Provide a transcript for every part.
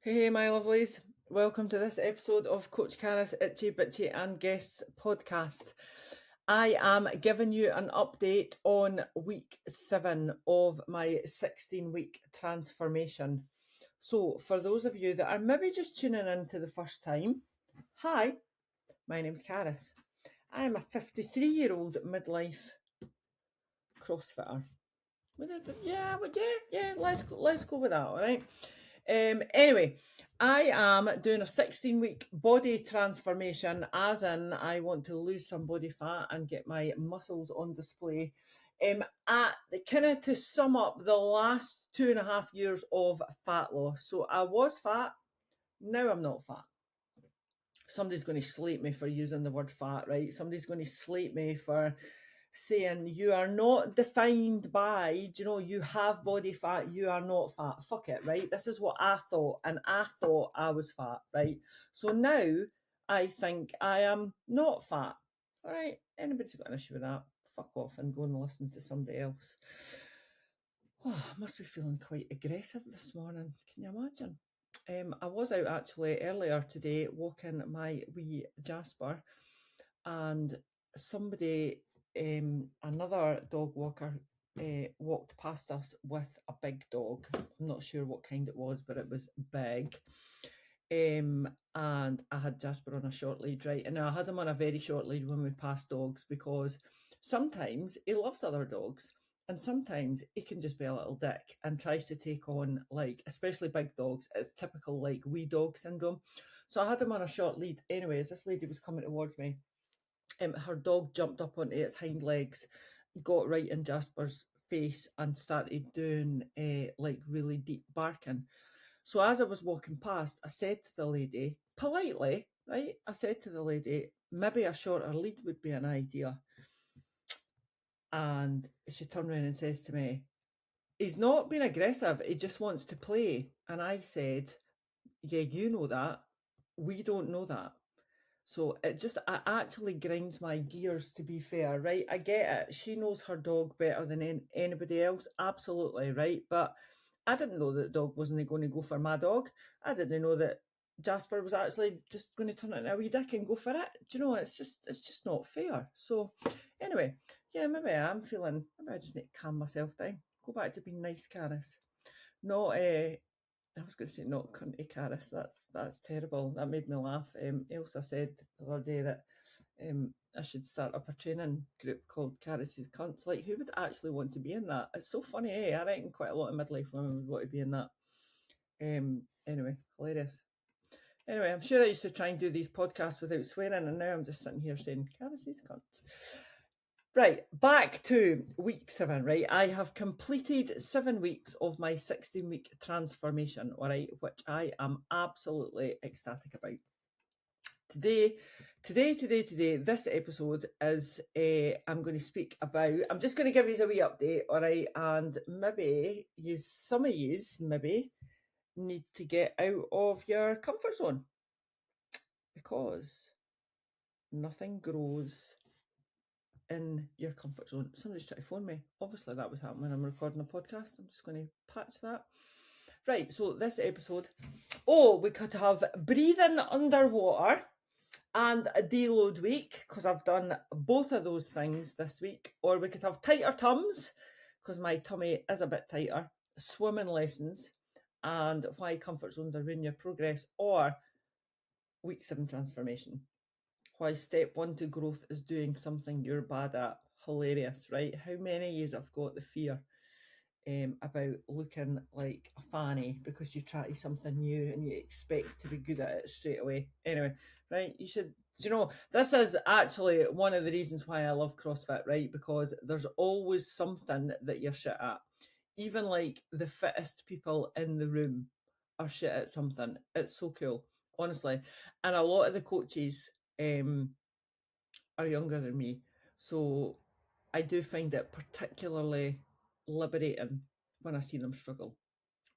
Hey, my lovelies. Welcome to this episode of Coach Caris Itchy Bitchy and Guests podcast. I am giving you an update on week 7 of my 16-week transformation. So, for those of you that are maybe just tuning in to the first time, hi, my name's Caris. I am a 53-year-old midlife CrossFitter. Yeah, let's go with that, all right? Anyway, I am doing a 16-week body transformation, as in I want to lose some body fat and get my muscles on display. At kind of to sum up the last 2.5 years of fat loss. So I was fat, now I'm not fat. Somebody's going to slate me for using the word fat, right? Somebody's going to slate me for saying you are not defined by, you have body fat, you are not fat. Fuck it, right? This is what I thought, and I thought I was fat, right? So now I think I am not fat. All right, anybody's got an issue with that, fuck off and go and listen to somebody else. Oh, I must be feeling quite aggressive this morning. Can you imagine? I was out actually earlier today walking my wee Jasper, and somebody, another dog walker, walked past us with a big dog. I'm not sure what kind it was, but it was big. And I had Jasper on a short lead, right? And I had him on a very short lead when we passed dogs, because sometimes he loves other dogs. And sometimes he can just be a little dick and tries to take on, like, especially big dogs. It's typical, like, wee dog syndrome. So I had him on a short lead. Anyways, this lady was coming towards me. Her dog jumped up onto its hind legs, got right in Jasper's face and started doing like really deep barking. So as I was walking past, I said to the lady, politely, right? I said to the lady, maybe a shorter lead would be an idea. And she turned around and says to me, he's not being aggressive, he just wants to play. And I said, yeah, you know that. We don't know that. So it actually grinds my gears, to be fair, right? I get it. She knows her dog better than anybody else. Absolutely, right? But I didn't know that the dog wasn't going to go for my dog. I didn't know that Jasper was actually just going to turn into a wee dick and go for it. Do you know, it's just not fair. So anyway, yeah, maybe I just need to calm myself down. Go back to being nice, Caris. Not I was going to say not cunty Caris. That's terrible. That made me laugh. Elsa said the other day that I should start up a training group called Caris's Cunts. Like, who would actually want to be in that? It's so funny, eh? I reckon quite a lot of midlife women would want to be in that. Anyway, hilarious. Anyway, I'm sure I used to try and do these podcasts without swearing, and now I'm just sitting here saying Caris's Cunts. Right, back to week 7, right? I have completed 7 weeks of my 16-week transformation, all right, which I am absolutely ecstatic about. Today, this episode is, I'm going to speak about, I'm just going to give you a wee update, all right, and maybe some of yous maybe need to get out of your comfort zone, because nothing grows in your comfort zone. Somebody's trying to phone me. Obviously that was happening when I'm recording a podcast. I'm just going to patch that. Right, so this episode, we could have breathing underwater and a deload week, because I've done both of those things this week. Or we could have tighter tums, because my tummy is a bit tighter, swimming lessons, and why comfort zones are ruining your progress. Or week 7 transformation, why step 1 to growth is doing something you're bad at. Hilarious, right? How many of you have got the fear about looking like a fanny because you try something new and you expect to be good at it straight away? Anyway, right, you should, this is actually one of the reasons why I love CrossFit, right? Because there's always something that you're shit at. Even like the fittest people in the room are shit at something. It's so cool, honestly. And a lot of the coaches are younger than me, so I do find it particularly liberating when I see them struggle.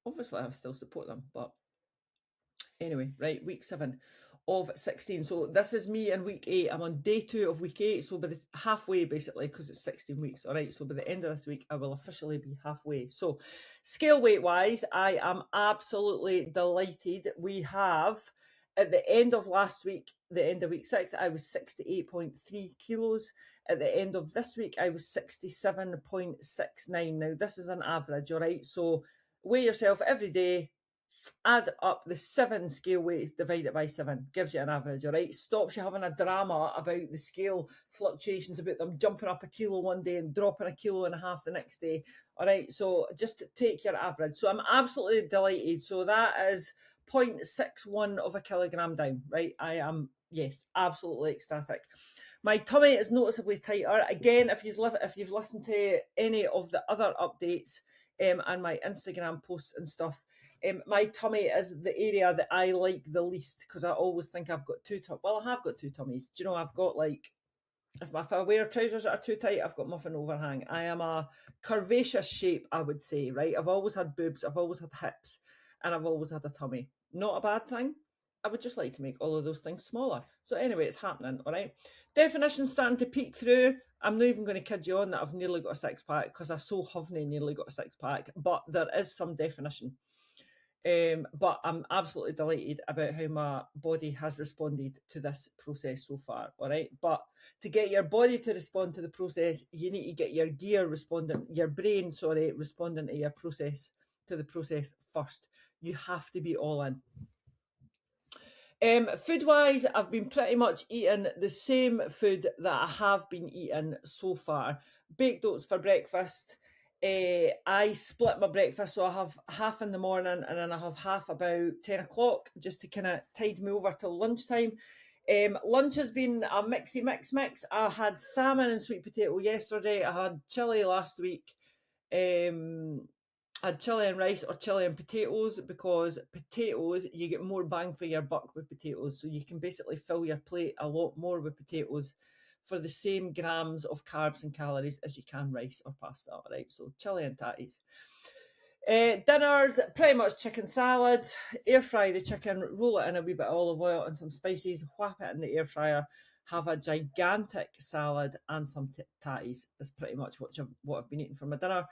Obviously I still support them, but anyway, right, week 7. of 16. So this is me in week 8. I'm on day 2 of week 8. So by the halfway, basically, because it's 16 weeks. All right. So by the end of this week, I will officially be halfway. So scale weight wise, I am absolutely delighted. We have, at the end of last week, the end of week 6, I was 68.3 kilos. At the end of this week, I was 67.69. Now, this is an average, all right? So weigh yourself every day, add up the 7 scale weights, divide it by 7, gives you an average, all right? Stops you having a drama about the scale fluctuations, about them jumping up a kilo one day and dropping a kilo and a half the next day, all right? So just take your average. So I'm absolutely delighted. So that is 0.61 of a kilogram down, right? I am, yes, absolutely ecstatic. My tummy is noticeably tighter. Again, if you've listened to any of the other updates and my Instagram posts and stuff, my tummy is the area that I like the least, because I always think I've got two tummies. Well, I have got two tummies. Do you know, I've got like, if I wear trousers that are too tight, I've got muffin overhang. I am a curvaceous shape, I would say, right? I've always had boobs, I've always had hips, and I've always had a tummy. Not a bad thing. I would just like to make all of those things smaller. So anyway, it's happening, all right? Definition's starting to peek through. I'm not even going to kid you on that I've nearly got a six pack, because I so haven't nearly got a six pack, but there is some definition. But I'm absolutely delighted about how my body has responded to this process so far, all right? But to get your body to respond to the process, you need to get your brain, responding to your process, to the process first. You have to be all in. Food-wise, I've been pretty much eating the same food that I have been eating so far. Baked oats for breakfast. I split my breakfast, so I have half in the morning and then I have half about 10 o'clock, just to kind of tide me over till lunchtime. Lunch has been a mix. I had salmon and sweet potato yesterday. I had chili last week. I had chili and rice or chili and potatoes, because potatoes, you get more bang for your buck with potatoes. So you can basically fill your plate a lot more with potatoes for the same grams of carbs and calories as you can rice or pasta, right? So chili and tatties. Dinners, pretty much chicken salad. Air fry the chicken, roll it in a wee bit of olive oil and some spices, whap it in the air fryer, have a gigantic salad and some tatties. Is pretty much what I've been eating for my dinner.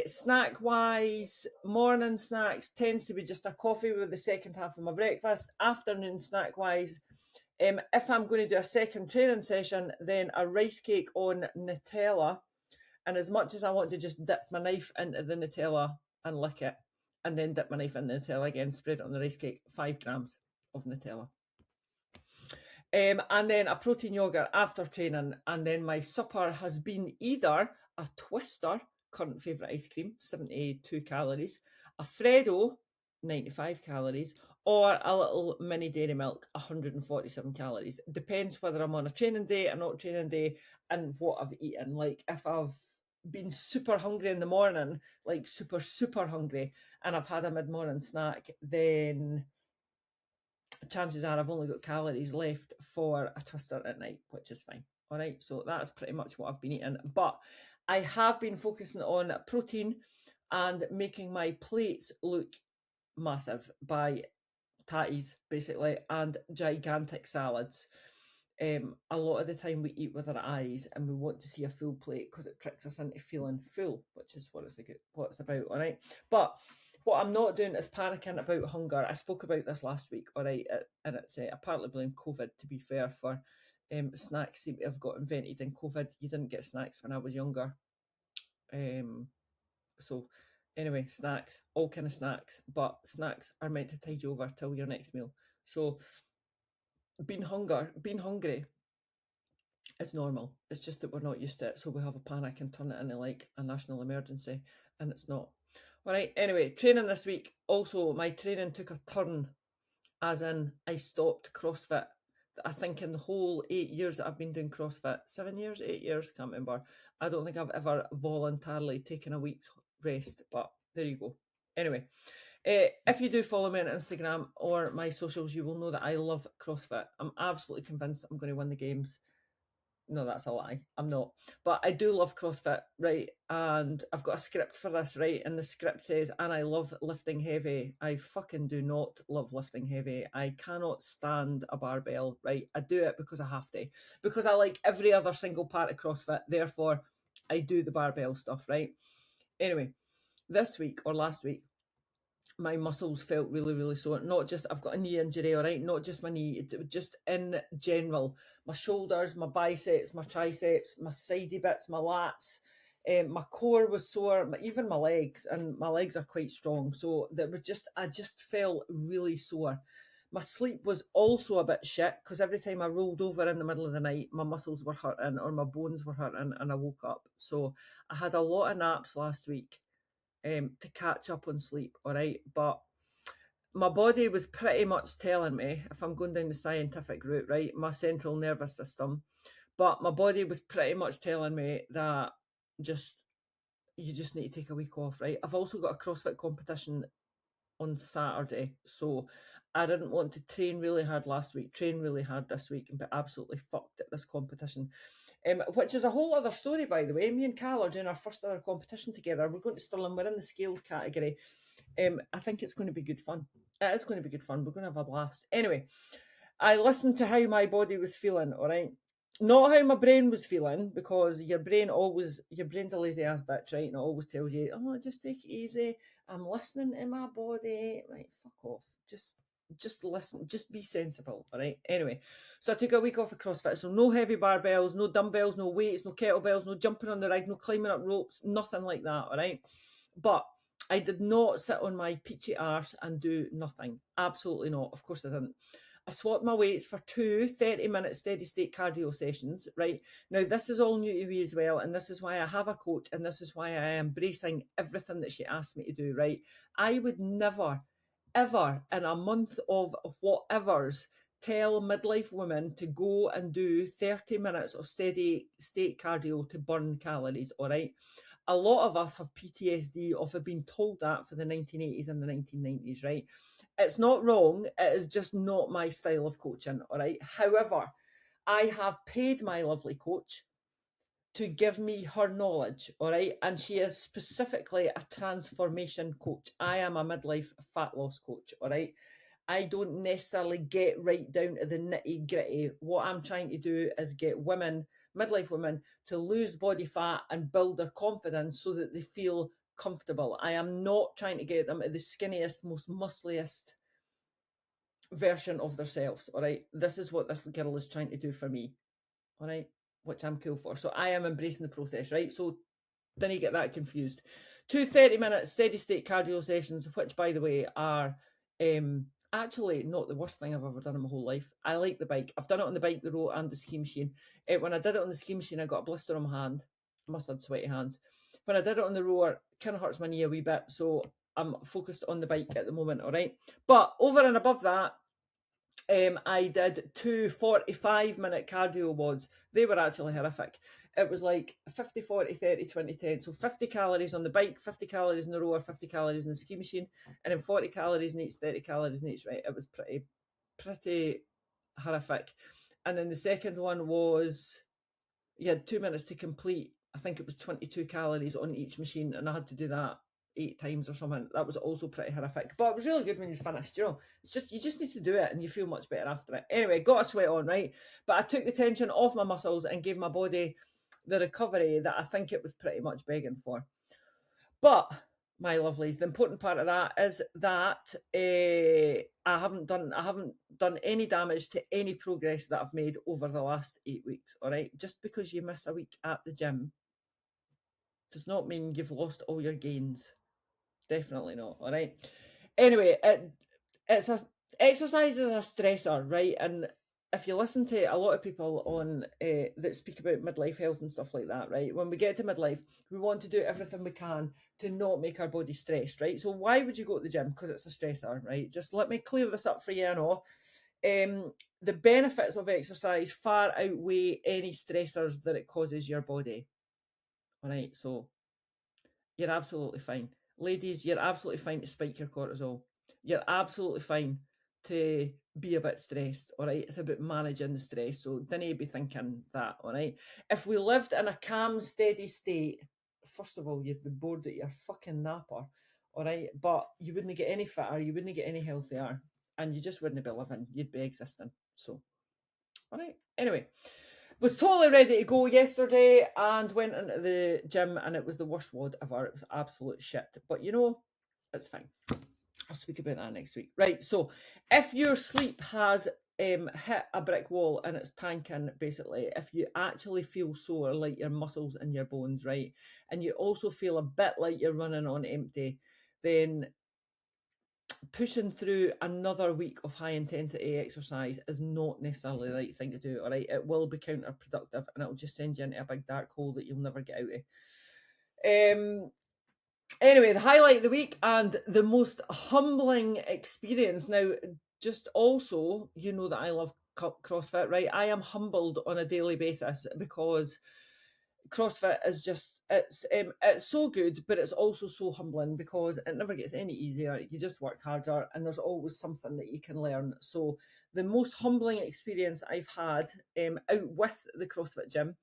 Snack wise, morning snacks tends to be just a coffee with the second half of my breakfast. Afternoon snack wise, if I'm going to do a second training session, then a rice cake on Nutella. And as much as I want to just dip my knife into the Nutella and lick it, and then dip my knife in the Nutella again, spread it on the rice cake, 5 grams of Nutella. And then a protein yogurt after training. And then my supper has been either a Twister, current favourite ice cream, 72 calories, a Freddo, 95 calories, or a little mini dairy milk, 147 calories. Depends whether I'm on a training day or not training day and what I've eaten. Like if I've been super hungry in the morning, like super hungry, and I've had a mid-morning snack, then chances are I've only got calories left for a Twister at night, which is fine. All right, so that's pretty much what I've been eating. But I have been focusing on protein and making my plates look massive by tatties, basically, and gigantic salads. A lot of the time we eat with our eyes and we want to see a full plate because it tricks us into feeling full, which is what it's about, all right? But what I'm not doing is panicking about hunger. I spoke about this last week, all right, and it's I partly blame COVID, to be fair, for snacks seem to have got invented in COVID. You didn't get snacks when I was younger. So anyway, snacks, all kind of snacks, but snacks are meant to tide you over till your next meal. So being hungry is normal. It's just that we're not used to it, so we have a panic and turn it into like a national emergency, and it's not. All right, anyway, training this week. Also, my training took a turn, as in I stopped CrossFit. I think in the whole 8 years that I've been doing CrossFit, 7 years, 8 years, can't remember, I don't think I've ever voluntarily taken a week's rest, but there you go. Anyway, if you do follow me on Instagram or my socials, you will know that I love CrossFit. I'm absolutely convinced I'm going to win the games. No, that's a lie. I'm not. But I do love CrossFit, right? And I've got a script for this, right? And the script says, and I love lifting heavy. I fucking do not love lifting heavy. I cannot stand a barbell, right? I do it because I have to, because I like every other single part of CrossFit. Therefore, I do the barbell stuff, right? Anyway, this week or last week, my muscles felt really, really sore. Not just I've got a knee injury, all right, not just my knee, just in general. My shoulders, my biceps, my triceps, my sidey bits, my lats. My core was sore, even my legs, and my legs are quite strong. So that were just, I just felt really sore. My sleep was also a bit shit because every time I rolled over in the middle of the night, my muscles were hurting or my bones were hurting, and I woke up. So I had a lot of naps last week to catch up on sleep, all right? But my body was pretty much telling me, if I'm going down the scientific route, right, my central nervous system, but my body was pretty much telling me that just you just need to take a week off, right? I've also got a CrossFit competition on Saturday, so I didn't want to train really hard last week, train really hard this week, and be absolutely fucked at this competition. Which is a whole other story, by the way. Me and Cal are doing our first ever competition together. We're going to Stirling. We're in the scaled category. I think it's going to be good fun. It is going to be good fun. We're going to have a blast. Anyway, I listened to how my body was feeling, all right? Not how my brain was feeling, because your brain's a lazy ass bitch, right? And it always tells you, oh, just take it easy. I'm listening to my body. Right, fuck off. Just listen, just be sensible, all right? Anyway, so I took a week off of CrossFit. So no heavy barbells, no dumbbells, no weights, no kettlebells, no jumping on the rig, no climbing up ropes, nothing like that, all right? But I did not sit on my peachy arse and do nothing. Absolutely not. Of course I didn't. I swapped my weights for 2 30-minute steady state cardio sessions, right? Now, this is all new to me as well, and this is why I have a coach, and this is why I am embracing everything that she asked me to do, right? I would never, ever in a month of whatevers tell midlife women to go and do 30 minutes of steady state cardio to burn calories, all right? A lot of us have PTSD of being told that for the 1980s and the 1990s, right? It's not wrong. It is just not my style of coaching, all right? However, I have paid my lovely coach to give me her knowledge, all right? And she is specifically a transformation coach. I am a midlife fat loss coach, all right? I don't necessarily get right down to the nitty gritty. What I'm trying to do is get women, midlife women, to lose body fat and build their confidence so that they feel comfortable. I am not trying to get them to the skinniest, most muscliest version of themselves. All right. This is what this girl is trying to do for me. All right. Which I'm cool for. So I am embracing the process, right? So didn't get that confused. 2 30-minute steady state cardio sessions, which by the way are actually not the worst thing I've ever done in my whole life. I like the bike. I've done it on the bike, the row, and the ski machine. When I did it on the ski machine, I got a blister on my hand. I must have had sweaty hands. When I did it on the rower, it kind of hurts my knee a wee bit. So I'm focused on the bike at the moment, all right? But over and above that, I did 2 45-minute cardio WODs. They were actually horrific. It was like 50, 40, 30, 20, 10. So 50 calories on the bike, 50 calories in the rower, 50 calories in the ski machine, and then 40 calories in each, 30 calories in each, right? It was pretty horrific. And then the second one was, you had 2 minutes to complete. I think it was 22 calories on each machine, and I had to do that 8 times or something. That was also pretty horrific, but it was really good when you finished. It's just, you just need to do it and you feel much better after it. Anyway, got a sweat on, right? But I took the tension off my muscles and gave my body the recovery that I think it was pretty much begging for. But my lovelies, the important part of that is that I haven't done any damage to any progress that I've made over the last 8 weeks. All right, just because you miss a week at the gym does not mean you've lost all your gains. Definitely not. All right. Anyway, it's a exercise is a stressor, right? And if you listen to a lot of people on that speak about midlife health and stuff like that, right? When we get to midlife, we want to do everything we can to not make our body stressed, right? So why would you go to the gym? Because it's a stressor, right? Just let me clear this up for you and all. The benefits of exercise far outweigh any stressors that it causes your body. All right, so you're absolutely fine. Ladies, you're absolutely fine to spike your cortisol. You're absolutely fine to be a bit stressed, all right? It's about managing the stress. So don't be thinking that, all right? If we lived in a calm, steady state, first of all, you'd be bored at your fucking napper, all right? But you wouldn't get any fitter, you wouldn't get any healthier, and you just wouldn't be living, you'd be existing. So, all right. Anyway, was totally ready to go yesterday and went into the gym, and it was the worst WOD ever. It was absolute shit. But you know, it's fine. I'll speak about that next week. Right, so if your sleep has hit a brick wall and it's tanking, basically, if you actually feel sore, like your muscles and your bones, right, and you also feel a bit like you're running on empty, then pushing through another week of high intensity exercise is not necessarily the right thing to do, all right? It will be counterproductive and it'll just send you into a big dark hole that you'll never get out of. Anyway, the highlight of the week and the most humbling experience. Now, just also, you know that I love CrossFit, right? I am humbled on a daily basis because CrossFit is just it's so good, but it's also so humbling because it never gets any easier. You just work harder, and there's always something that you can learn. So the most humbling experience I've had out with the CrossFit gym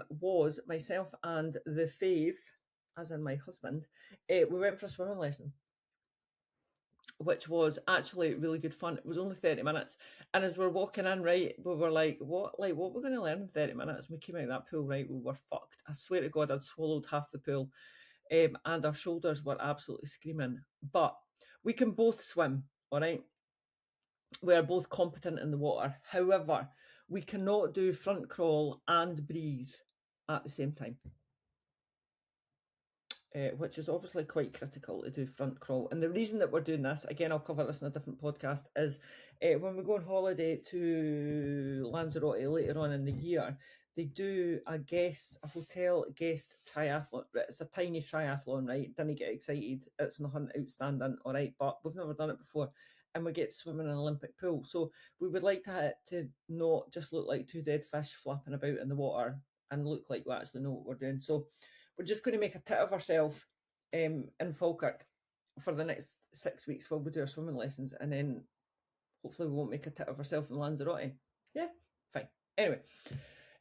was myself and the fave, as in my husband. We went for a swimming lesson, which was actually really good fun. It was only 30 minutes. And as we're walking in, right, we were like, what we're going to learn in 30 minutes? And we came out of that pool, right, we were fucked. I swear to God, I'd swallowed half the pool. And our shoulders were absolutely screaming. But we can both swim, all right? We are both competent in the water. However, we cannot do front crawl and breathe at the same time. Which is obviously quite critical to do front crawl. And the reason that we're doing this, again, I'll cover this in a different podcast, is when we go on holiday to Lanzarote later on in the year, they do a hotel guest triathlon. It's a tiny triathlon, right? Didn't get excited. It's nothing outstanding, all right? But we've never done it before. And we get to swim in an Olympic pool. So we would like to not just look like two dead fish flapping about in the water and look like we actually know what we're doing. So we're just going to make a tit of ourselves in Falkirk for the next 6 weeks while we do our swimming lessons, and then hopefully we won't make a tit of ourselves in Lanzarote. Yeah, fine. Anyway,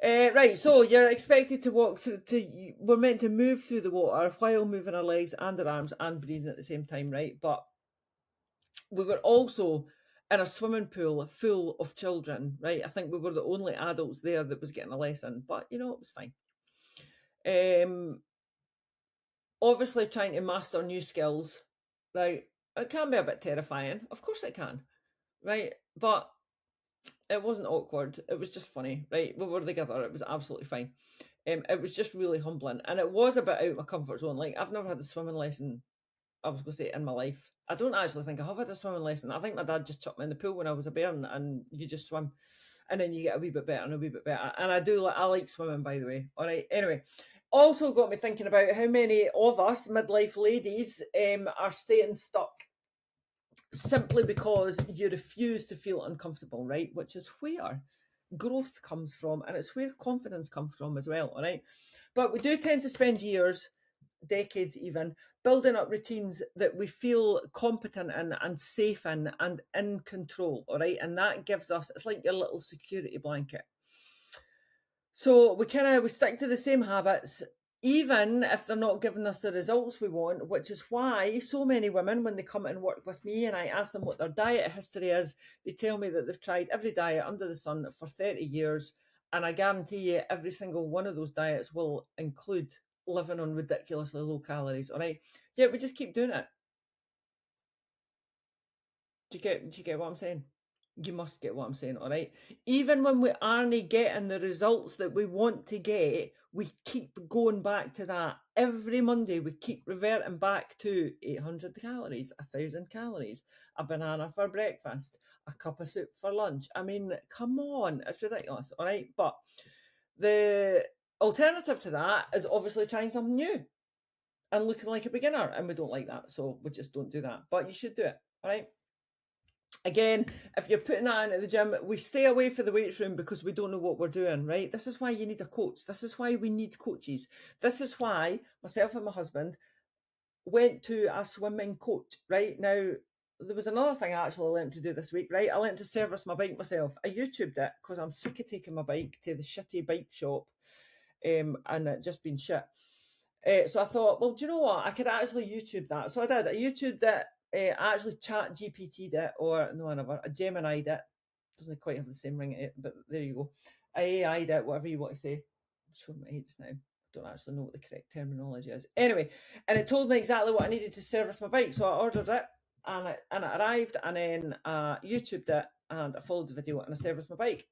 right, so you're expected to walk through, we're meant to move through the water while moving our legs and our arms and breathing at the same time, right? But we were also in a swimming pool full of children, right? I think we were the only adults there that was getting a lesson, but you know, it was fine. Obviously trying to master new skills, right? It can be a bit terrifying. Of course it can, right? But it wasn't awkward. It was just funny, right? We were together. It was absolutely fine. It was just really humbling. And it was a bit out of my comfort zone. Like, I've never had a swimming lesson, I was going to say, in my life. I don't actually think I have had a swimming lesson. I think my dad just chucked me in the pool when I was a bairn, and you just swim. And then you get a wee bit better and a wee bit better. And I like swimming, by the way. All right. Anyway, also got me thinking about how many of us midlife ladies are staying stuck simply because you refuse to feel uncomfortable, right? Which is where growth comes from, and it's where confidence comes from as well. All right. But we do tend to spend years, decades even, building up routines that we feel competent in and safe in and in control, all right? And that gives us, it's like your little security blanket. So we stick to the same habits, even if they're not giving us the results we want, which is why so many women, when they come and work with me and I ask them what their diet history is, they tell me that they've tried every diet under the sun for 30 years. And I guarantee you every single one of those diets will include living on ridiculously low calories, all right? Yeah, we just keep doing it. Do you get what I'm saying? You must get what I'm saying, all right? Even when we aren't getting the results that we want to get, we keep going back to that. Every Monday, we keep reverting back to 800 calories, 1,000 calories, a banana for breakfast, a cup of soup for lunch. I mean, come on, it's ridiculous, all right? But the alternative to that is obviously trying something new and looking like a beginner, and we don't like that, so we just don't do that. But you should do it, all right? Again, if you're putting that into the gym, we stay away from the weight room because we don't know what we're doing, right? This is why you need a coach. This is why we need coaches. This is why myself and my husband went to a swimming coach, right? Now, there was another thing I actually learned to do this week, right? I learned to service my bike myself. I YouTubed it because I'm sick of taking my bike to the shitty bike shop, and it just been shit. So I thought, well, do you know what? I could actually YouTube that. So I did. I YouTubed it. I actually chat GPT'd it, or no, I never. I Gemini'd it. Doesn't quite have the same ring, but there you go. I AI'd it, whatever you want to say. I'm showing my age now. I don't actually know what the correct terminology is. Anyway, and it told me exactly what I needed to service my bike. So I ordered it, and it arrived, and then YouTubed it, and I followed the video, and I serviced my bike.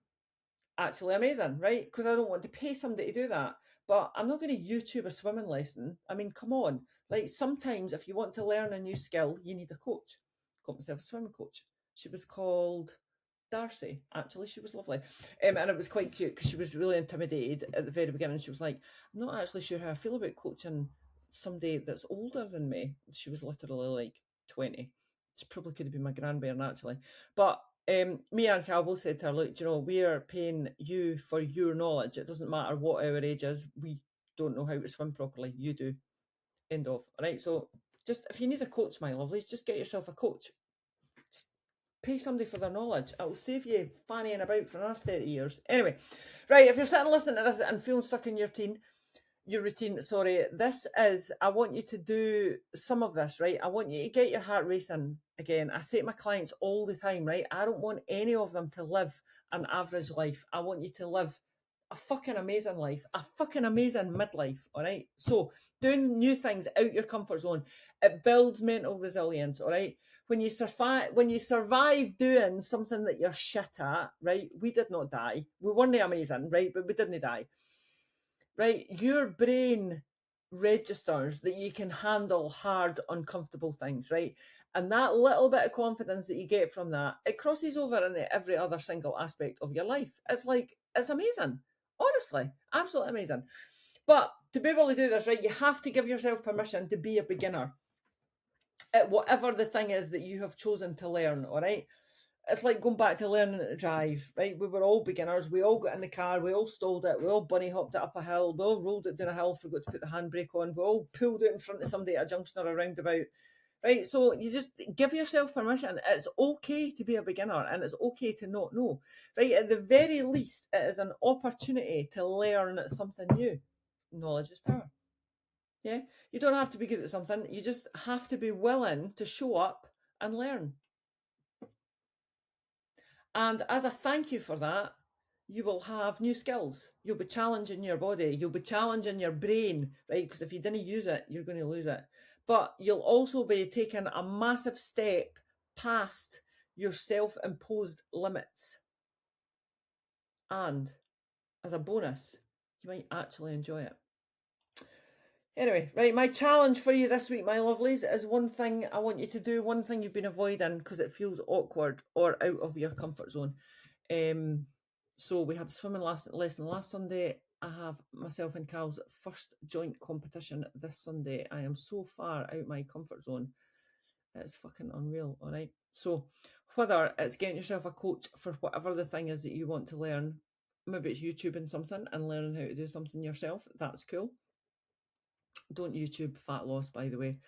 Actually amazing, right? Because I don't want to pay somebody to do that. But I'm not going to YouTube a swimming lesson. I mean, come on. Like, sometimes if you want to learn a new skill, you need a coach. Got myself a swimming coach. She was called Darcy. Actually, she was lovely. And it was quite cute because she was really intimidated at the very beginning. She was like, I'm not actually sure how I feel about coaching somebody that's older than me. She was literally like 20. She probably could have been my grandbairn, actually. But me and Cal both said to her, look, we are paying you for your knowledge. It doesn't matter what our age is. We don't know how to swim properly. You do. End of. All right. So just, if you need a coach, my lovelies, just get yourself a coach. Just pay somebody for their knowledge. It will save you fannying about for another 30 years. Anyway, right. If you're sitting listening to this and feeling stuck in your routine, sorry, this is, I want you to do some of this, right? I want you to get your heart racing again. I say to my clients all the time, right? I don't want any of them to live an average life. I want you to live a fucking amazing life, a fucking amazing midlife, all right? So doing new things out your comfort zone, it builds mental resilience, all right? When you survive doing something that you're shit at, right? We did not die. We weren't amazing, right? But we didn't die. Right, your brain registers that you can handle hard, uncomfortable things, right? And that little bit of confidence that you get from that, it crosses over into every other single aspect of your life. It's amazing. Honestly, absolutely amazing. But to be able to do this, right, you have to give yourself permission to be a beginner at whatever the thing is that you have chosen to learn, all right? It's like going back to learning to drive, right? We were all beginners. We all got in the car. We all stalled it. We all bunny hopped it up a hill. We all rolled it down a hill, forgot to put the handbrake on. We all pulled out in front of somebody at a junction or a roundabout, right? So you just give yourself permission. It's okay to be a beginner, and it's okay to not know, right? At the very least, it is an opportunity to learn something new. Knowledge is power. Yeah, you don't have to be good at something. You just have to be willing to show up and learn. And as a thank you for that, you will have new skills. You'll be challenging your body. You'll be challenging your brain, right? Because if you didn't use it, you're going to lose it. But you'll also be taking a massive step past your self-imposed limits. And as a bonus, you might actually enjoy it. Anyway, right, my challenge for you this week, my lovelies, is one thing I want you to do, one thing you've been avoiding because it feels awkward or out of your comfort zone. So we had a swimming lesson last Sunday. I have myself and Cal's first joint competition this Sunday. I am so far out my comfort zone. It's fucking unreal, all right? So whether it's getting yourself a coach for whatever the thing is that you want to learn, maybe it's YouTubing something and learning how to do something yourself, that's cool. Don't YouTube fat loss, by the way,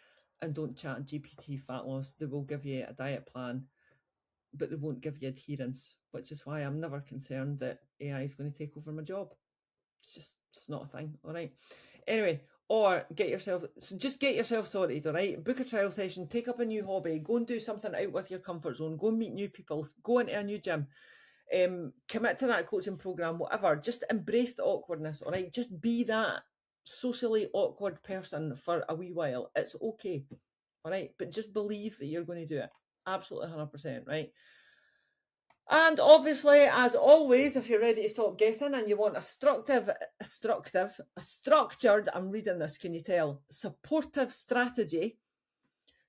and don't chat GPT fat loss. They will give you a diet plan, but they won't give you adherence, which is why I'm never concerned that AI is going to take over my job. It's not a thing, all right? Anyway, or get yourself sorted, all right? Book a trial session, take up a new hobby, go and do something out with your comfort zone, go and meet new people, go into a new gym, commit to that coaching program, whatever. Just embrace the awkwardness, all right? Just be that socially awkward person for a wee while. It's okay, all right? But just believe that you're going to do it. Absolutely 100%, right? And obviously, as always, if you're ready to stop guessing and you want a structured, I'm reading this, can you tell? Supportive strategy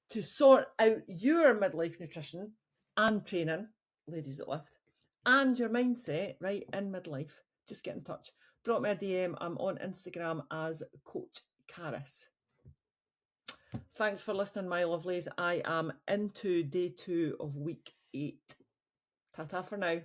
to sort out your midlife nutrition and training, ladies that lift, and your mindset, right, in midlife, just get in touch. Drop me a DM. I'm on Instagram as Coach Caris. Thanks for listening, my lovelies. I am into day 2 of week 8. Ta-ta for now.